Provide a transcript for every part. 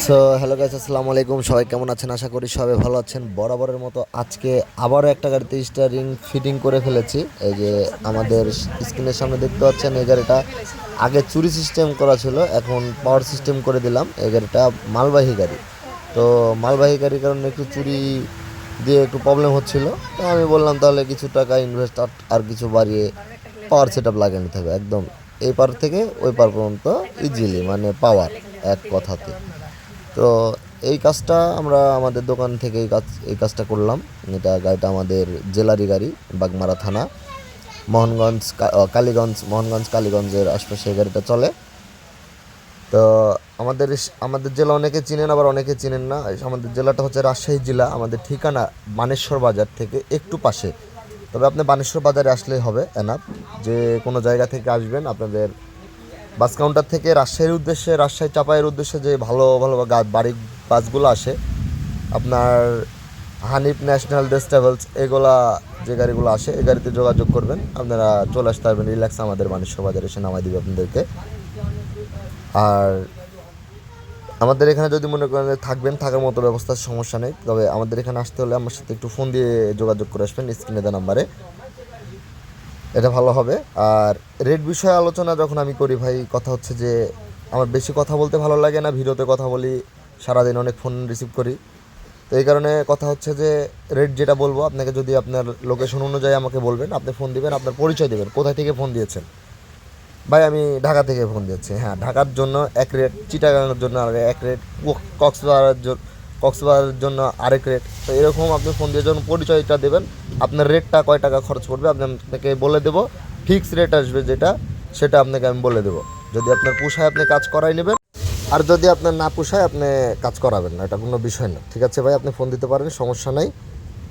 Hello guys, আসসালামু আলাইকুম। সবাই কেমন আছেন? আশা করি সবাই ভালো আছেন। বরাবরের মতো আজকে আবারও একটা গাড়িতে স্টিয়ারিং ফিটিং করে ফেলেছি। এই যে আমাদের স্ক্রিনের সামনে দেখতে পাচ্ছেন, এই গাড়িটা আগে চুরি সিস্টেম করা ছিল, এখন পাওয়ার সিস্টেম করে দিলাম। এই গাড়িটা মালবাহী গাড়ি, তো মালবাহী গাড়ির কারণে একটু চুরি দিয়ে একটু প্রবলেম হচ্ছিল। তো আমি বললাম তাহলে কিছু টাকা ইনভেস্ট আর কিছু বাড়িয়ে পাওয়ার সেট আপ লাগিয়ে নিতে হবে, একদম এই পার থেকে ওই পার পর্যন্ত ইজিলি, মানে পাওয়ার এক কথাতে। তো এই কাজটা আমরা আমাদের দোকান থেকে এই কাজটা করলাম। এটা গাড়িটা আমাদের জেলারই গাড়ি, বাগমারা থানা, মোহনগঞ্জ মোহনগঞ্জ কালীগঞ্জের আশপাশে এই গাড়িটা চলে। তো আমাদের জেলা অনেকে চিনেন, আবার অনেকে চিনেন না। আমাদের জেলাটা হচ্ছে রাজশাহী জেলা। আমাদের ঠিকানা বানেশ্বর বাজার থেকে একটু পাশে। তবে আপনি বানেশ্বর বাজারে আসলেই হবে এনাফ। যে কোনো জায়গা থেকে আসবেন, আপনাদের বাস কাউন্টার থেকে রাজশাহীর উদ্দেশ্যে, রাজশাহী চাপাইয়ের উদ্দেশ্যে যে ভালো ভালো বাড়ির বাসগুলো আসে, আপনার হানিফ, ন্যাশনাল, ডেস ট্রাভেলস, এগুলা যে গাড়িগুলো আসে, এই গাড়িতে যোগাযোগ করবেন, আপনারা চলে আসতে পারবেন রিল্যাক্স। আমাদের বানেশ্বর বাজারে এসে নামাই দিবে আপনাদেরকে। আর আমাদের এখানে যদি মনে করেন থাকবেন, থাকার মতো ব্যবস্থার সমস্যা নেই। তবে আমাদের এখানে আসতে হলে আমার সাথে একটু ফোন দিয়ে যোগাযোগ করে আসবেন স্ক্রিনে দেওয়া নাম্বারে, এটা ভালো হবে। আর রেট বিষয়ে আলোচনা যখন আমি করি ভাই, কথা হচ্ছে যে আমার বেশি কথা বলতে ভালো লাগে না, ভিডিওতে কথা বলি, সারাদিন অনেক ফোন রিসিভ করি। তো এই কারণে কথা হচ্ছে যে রেট যেটা বলবো আপনাকে, যদি আপনার লোকেশন অনুযায়ী আমাকে বলবেন, আপনি ফোন দিবেন, আপনার পরিচয় দেবেন, কোথায় থেকে ফোন দিয়েছেন। ভাই আমি ঢাকা থেকে ফোন দিচ্ছি, হ্যাঁ ঢাকার জন্য এক রেট, চিটাগাংয়ের জন্য এক রেট, কক্সবাজারের জন্য আরেক রেট। তো এরকম আপনি ফোন দিয়ে যখন পরিচয়টা দেবেন, আপনার রেটটা কয় টাকা খরচ পড়বে আপনাকে বলে দেবো। ফিক্স রেট আসবে যেটা, সেটা আপনাকে আমি বলে দেবো। যদি আপনার পোষায় আপনি কাজ করাই নেবেন, আর যদি আপনার না পোষায় আপনি কাজ করাবেন না, এটা কোনো বিষয় না। ঠিক আছে ভাই, আপনি ফোন দিতে পারেন, সমস্যা নাই।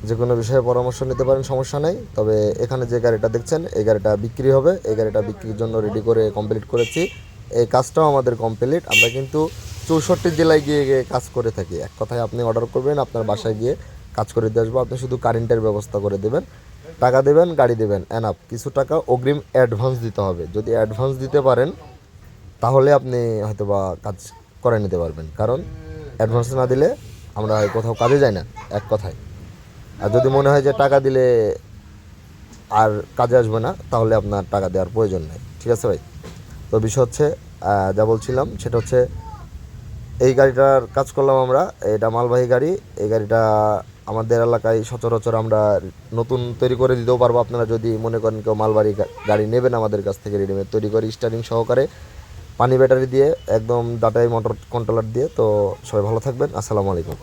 যে কোনো বিষয়ে পরামর্শ নিতে পারেন, সমস্যা নেই। তবে এখানে যে গাড়িটা দেখছেন, এই গাড়িটা বিক্রি হবে। এই গাড়িটা বিক্রির জন্য রেডি করে কমপ্লিট করেছি। এই কাজটাও আমাদের কমপ্লিট। আমরা কিন্তু 64 জেলায় গিয়ে গিয়ে কাজ করে থাকি। এক কথায় আপনি অর্ডার করবেন, আপনার বাসায় গিয়ে কাজ করে দিয়ে আসবো। আপনি শুধু কারেন্টের ব্যবস্থা করে দেবেন, টাকা দেবেন, গাড়ি দেবেন, এনাফ। কিছু টাকা অগ্রিম অ্যাডভান্স দিতে হবে। যদি অ্যাডভান্স দিতে পারেন, তাহলে আপনি হয়তোবা কাজ করে নিতে পারবেন। কারণ অ্যাডভান্স না দিলে আমরা কোথাও কাজে যাই না, এক কথায়। আর যদি মনে হয় যে টাকা দিলে আর কাজে আসবে না, তাহলে আপনার টাকা দেওয়ার প্রয়োজন নেই। ঠিক আছে ভাই? তো বিষয় হচ্ছে, যা বলছিলাম সেটা হচ্ছে, এই গাড়িটার কাজ করলাম আমরা। এটা মালবাহী গাড়ি। এই গাড়িটা আমাদের এলাকায় সচরাচর আমরা নতুন তৈরি করে দিতেও পারবো। আপনারা যদি মনে করেন কেউ মালবাহী গাড়ি নেবেন আমাদের কাছ থেকে রেডিমেড তৈরি করে, স্টারিং সহকারে, পানি ব্যাটারি দিয়ে, একদম ডাটাই মোটর কন্ট্রোলার দিয়ে। তো সবাই ভালো থাকবেন। আসসালামু আলাইকুম।